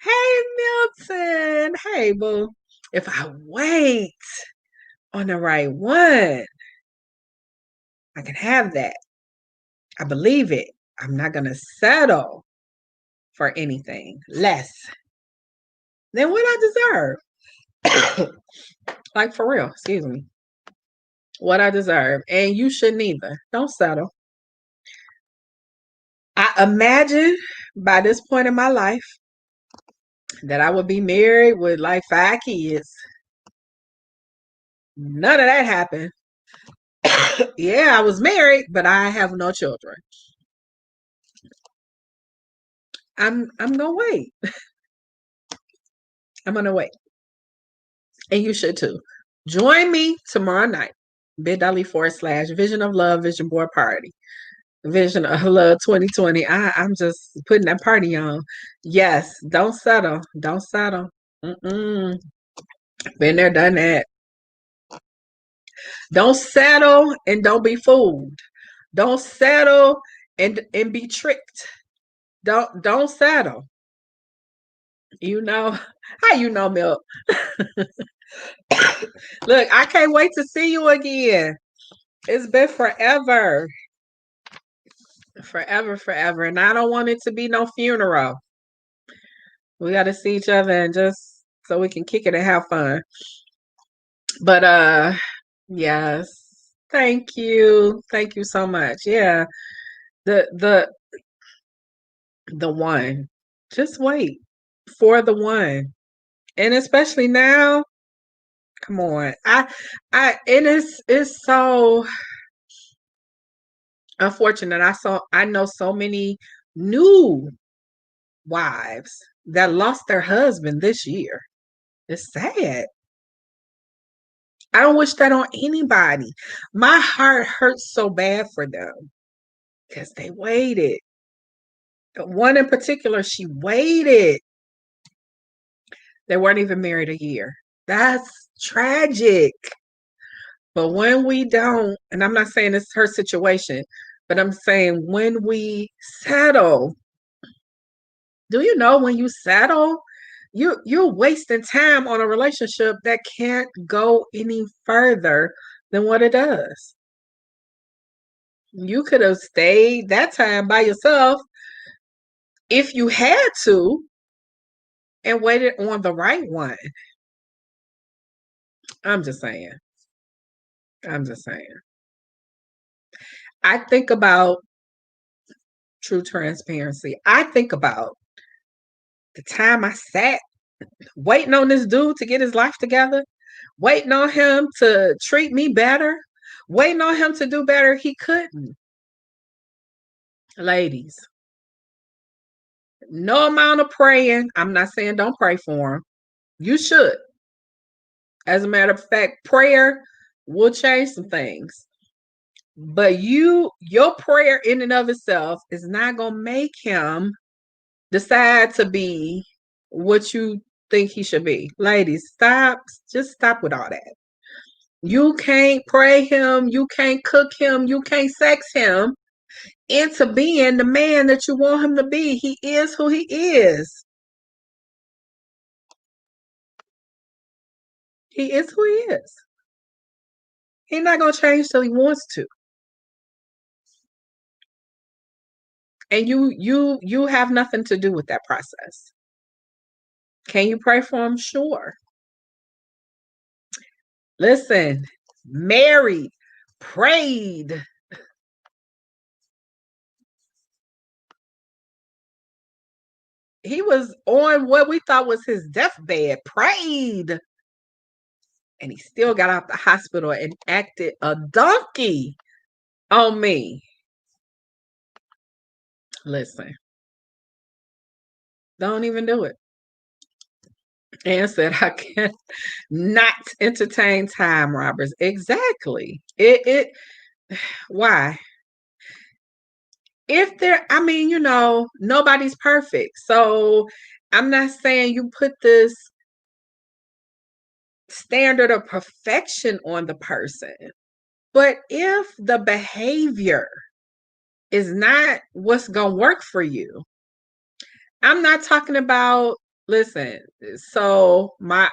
hey Milton, hey boo, if I wait on the right one, I can have that. I believe it. I'm not gonna settle for anything less than what I deserve. Like for real, excuse me. What I deserve. And you shouldn't either. Don't settle. I imagine by this point in my life that I would be married with like 5 kids. None of that happened. Yeah, I was married, but I have no children. I'm gonna wait. I'm gonna wait. And you should too. Join me tomorrow night. bit.ly/Vision of Love Vision Board Party. Vision of Love 2020. I'm just putting that party on. Yes, don't settle. Don't settle. Mm-mm. Been there, done that. Don't settle and don't be fooled. Don't settle and be tricked. Don't settle. You know how you know, Milk. Look, I can't wait to see you again. It's been forever. Forever, forever. And I don't want it to be no funeral. We got to see each other and just so we can kick it and have fun. But yes. Thank you. Thank you so much. Yeah. The the one. Just wait for the one. And especially now, come on. I it is it's so unfortunate. I know so many new wives that lost their husband this year. It's sad. I don't wish that on anybody. My heart hurts so bad for them because they waited. The one in particular, she waited. They weren't even married a year. That's tragic. But when we don't, and I'm not saying it's her situation, but I'm saying when we settle, do you know when you settle, you're wasting time on a relationship that can't go any further than what it does. You could have stayed that time by yourself if you had to and waited on the right one. I'm just saying. I'm just saying. I think about true transparency. I think about the time I sat waiting on this dude to get his life together, waiting on him to treat me better, waiting on him to do better. He couldn't. Ladies, no amount of praying. I'm not saying don't pray for him. You should. As a matter of fact, prayer will change some things. But your prayer in and of itself is not going to make him decide to be what you think he should be. Ladies, stop. Just stop with all that. You can't pray him. You can't cook him. You can't sex him into being the man that you want him to be. He is who he is. He is who he is. He's not going to change till he wants to. And you have nothing to do with that process. Can you pray for him? Sure. Listen, married, prayed. He was on what we thought was his deathbed, prayed. And he still got out the hospital and acted a donkey on me. Listen, don't even do it. And said, I can't not entertain time robbers. Exactly. It why? If there, I mean, nobody's perfect. So I'm not saying you put this standard of perfection on the person. But if the behavior is not what's going to work for you, I'm not talking about, listen, so my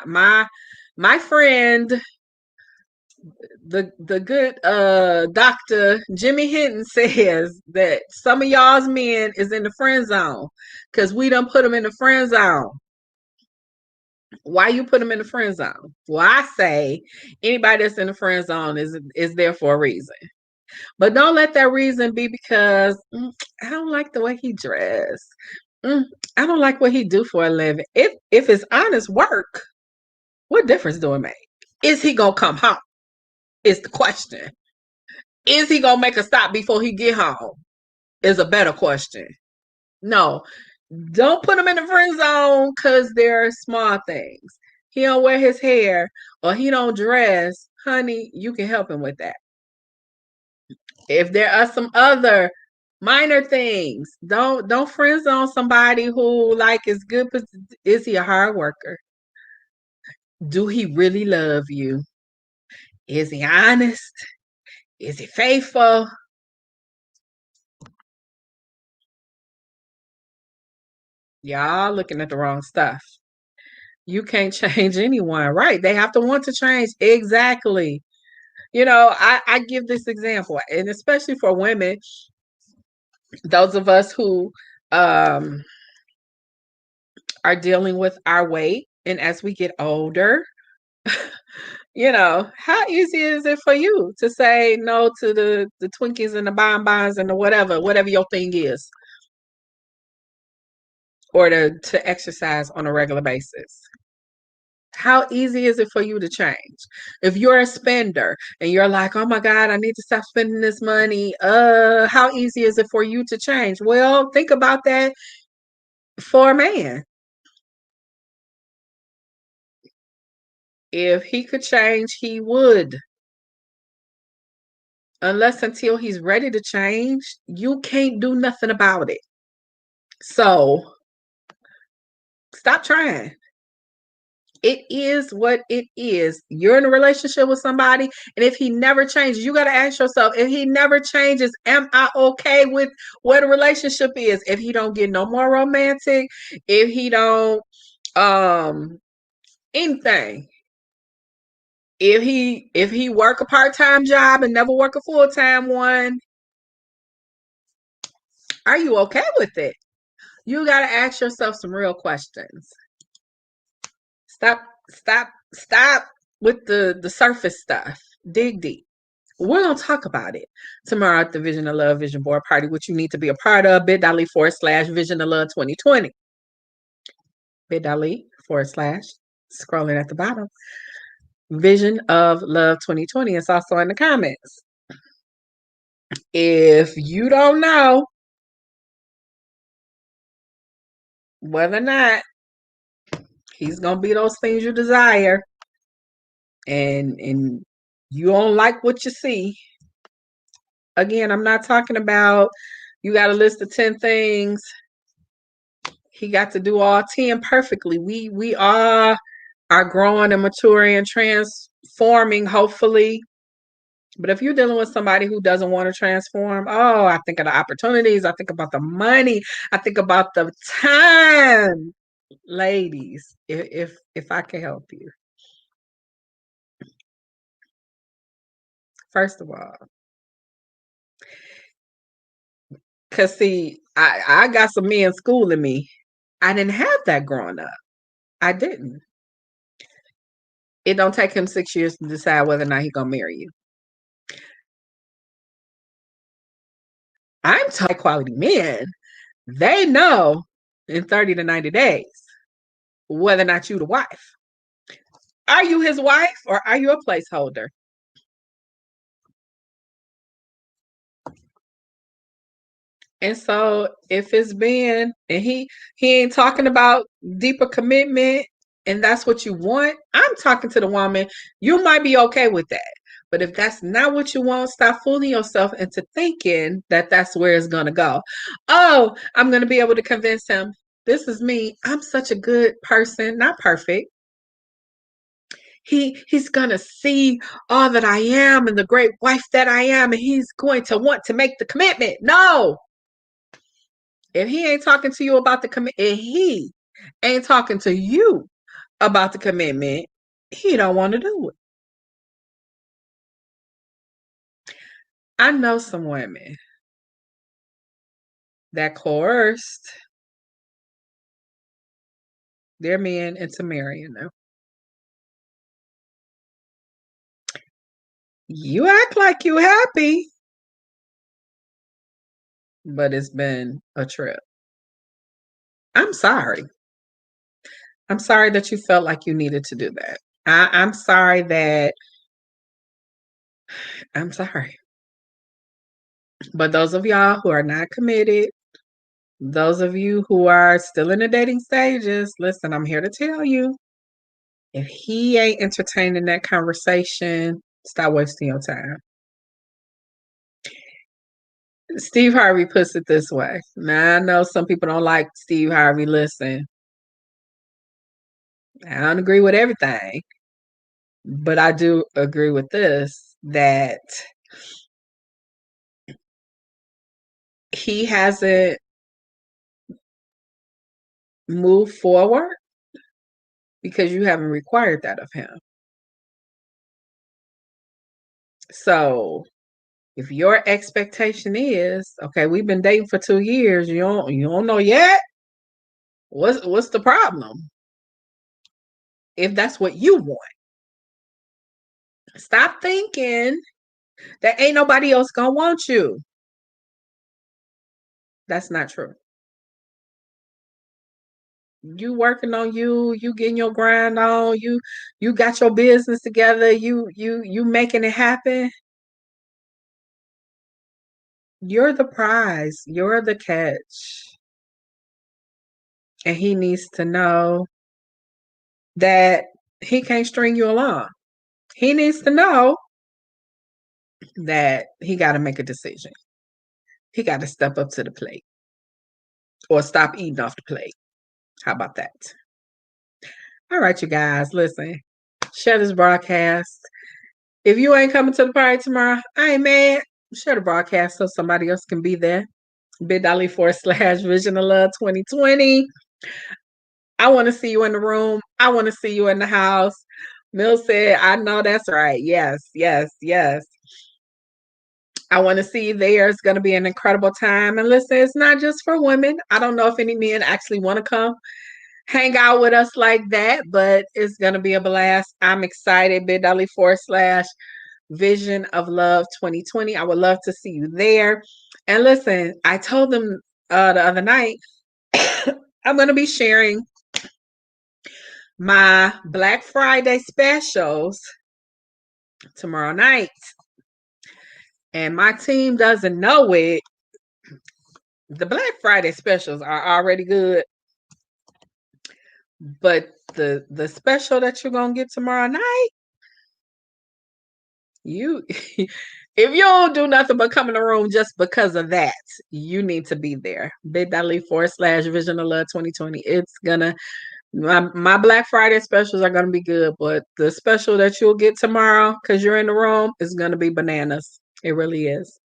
friend, the good Dr. Jimmy Hinton says that some of y'all's men is in the friend zone because we done put them in the friend zone. Why you put them in the friend zone? Well, I say anybody that's in the friend zone is there for a reason. But don't let that reason be because I don't like the way he dressed. I don't like what he do for a living. If it's honest work, what difference do it make? Is he gonna come home? Is the question. Is he gonna make a stop before he get home? Is a better question. No, don't put him in the friend zone because there are small things. He don't wear his hair or he don't dress, honey. You can help him with that. If there are some other minor things, don't friend zone somebody who like is good. Is he a hard worker? Do he really love you? Is he honest? Is he faithful? Y'all looking at the wrong stuff. You can't change anyone, right? They have to want to change. Exactly. I give this example, and especially for women, those of us who um, are dealing with our weight, and as we get older, how easy is it for you to say no to the Twinkies and the bonbons and the whatever your thing is, or to exercise on a regular basis? How easy is it for you to change? If you're a spender and you're like, oh my God, I need to stop spending this money. How easy is it for you to change? Well, think about that for a man. If he could change, he would. Unless until he's ready to change, you can't do nothing about it. So stop trying. It is what it is. You're in a relationship with somebody, and if he never changes, you got to ask yourself, if he never changes, am I okay with what a relationship is? If he don't get no more romantic, if he don't anything, if he work a part-time job and never work a full-time one, are you okay with it? You got to ask yourself some real questions. Stop with the surface stuff. Dig deep. We're going to talk about it tomorrow at the Vision of Love Vision Board Party, which you need to be a part of. bit.ly/Vision of Love 2020. bit.ly/ scrolling at the bottom. Vision of Love 2020. It's also in the comments. If you don't know whether or not he's going to be those things you desire, and you don't like what you see, again, I'm not talking about you got a list of 10 things. He got to do all 10 perfectly. We all are growing and maturing and transforming, hopefully. But if you're dealing with somebody who doesn't want to transform, oh, I think of the opportunities. I think about the money. I think about the time. Ladies, if I can help you. First of all, because see, I got some men schooling me. I didn't have that growing up. I didn't. It don't take him 6 years to decide whether or not he's gonna marry you. I'm high quality men. They know in 30 to 90 days whether or not you the wife. Are you his wife or are you a placeholder? And so if it's been and he ain't talking about deeper commitment and that's what you want, I'm talking to the woman, you might be okay with that. But if that's not what you want, stop fooling yourself into thinking that that's where it's going to go. Oh, I'm going to be able to convince him. This is me. I'm such a good person, not perfect. He's going to see all that I am and the great wife that I am, and he's going to want to make the commitment. No, if he ain't talking to you about the if he ain't talking to you about the commitment, he don't want to do it. I know some women that coerced their men into marrying them. You act like you happy, but it's been a trip. I'm sorry. I'm sorry that you felt like you needed to do that. I'm sorry that I'm sorry. But those of y'all who are not committed, those of you who are still in the dating stages, listen, I'm here to tell you, if he ain't entertaining that conversation, stop wasting your time. Steve Harvey puts it this way. Now, I know some people don't like Steve Harvey. Listen, I don't agree with everything, but I do agree with this, that he hasn't moved forward because you haven't required that of him. So if your expectation is, okay, we've been dating for 2 years, you don't know yet, what's the problem? If that's what you want. Stop thinking that ain't nobody else gonna want you. That's not true. You working on you getting your grind on, you got your business together, you making it happen. You're the prize, you're the catch. And he needs to know that he can't string you along. He needs to know that he got to make a decision. He got to step up to the plate or stop eating off the plate. How about that? All right, you guys, listen, share this broadcast. If you ain't coming to the party tomorrow, I ain't mad. Share the broadcast so somebody else can be there. bit.ly/Vision of Love 2020. I want to see you in the room. I want to see you in the house. Mill said, I know that's right. Yes, yes, yes. I want to see you there. It's going to be an incredible time. And listen, it's not just for women. I don't know if any men actually want to come hang out with us like that, but it's going to be a blast. I'm excited. bit.ly/Vision of Love 2020. I would love to see you there. And listen, I told them the other night, I'm going to be sharing my Black Friday specials tomorrow night. And my team doesn't know it. The Black Friday specials are already good. But the special that you're gonna get tomorrow night, you if you don't do nothing but come in the room just because of that, you need to be there. bit.ly/Vision of Love 2020. It's gonna my Black Friday specials are gonna be good, but the special that you'll get tomorrow because you're in the room is gonna be bananas. It really is.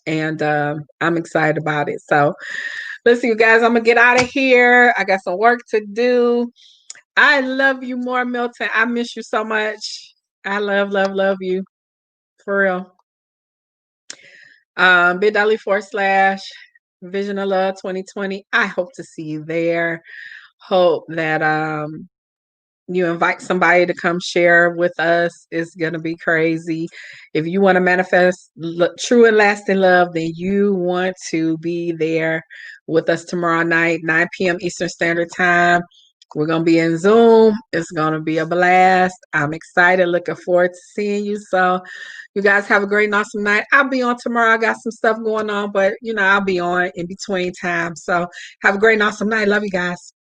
And I'm excited about it. So listen, you guys, I'm gonna get out of here. I got some work to do. I love you more, Milton. I miss you so much. I love you. For real. bit.ly/Vision of Love 2020. I hope to see you there. Hope that You invite somebody to come share with us. It's going to be crazy. If you want to manifest true and lasting love, then you want to be there with us tomorrow night, 9 p.m. Eastern Standard Time. We're going to be in Zoom. It's going to be a blast. I'm excited. Looking forward to seeing you. So, you guys have a great and awesome night. I'll be on tomorrow. I got some stuff going on, but I'll be on in between time. So, have a great and awesome night. Love you guys.